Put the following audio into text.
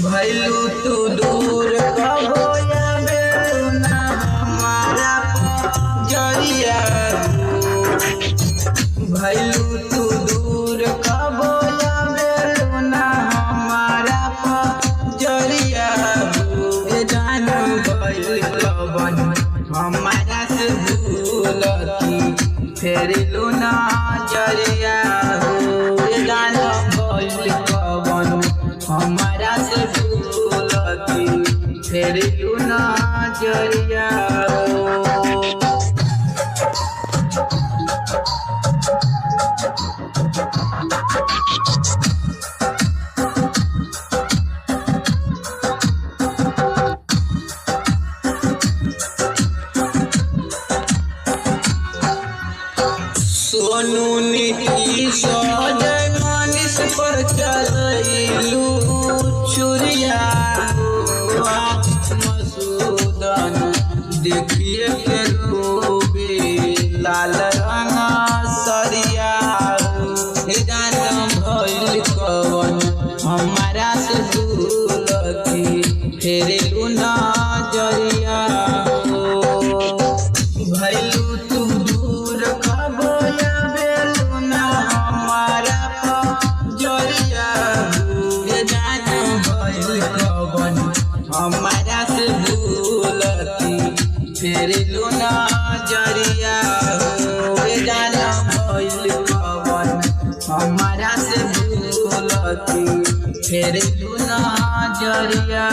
भइलू तू दूर कबो आवेलू ना हमारा जरिया। भइलू तू दूर कबो आवेलू ना हमारा जरिया। जान गइल कवन हमारा से भूलती फेरिलू ना जरिया। जान गइल कवन हमारा से भूलती फेरिलू ना जरिया। सोनू नीतीश मनीष पर चलू छुरिया। मसूदन देखिए के रूबे लाल रंग सरिया। जान भइल कवन हमारा से भूलती फेरिलू ना जरिया। भइलू तू दूर कबो आवेलू ना हमारा जरिया। जान भइल कवन हमारा से भूलती फेरिलू ना जरिया। जान भइल कवन हमारा से भूलती फेरिलू ना जरिया।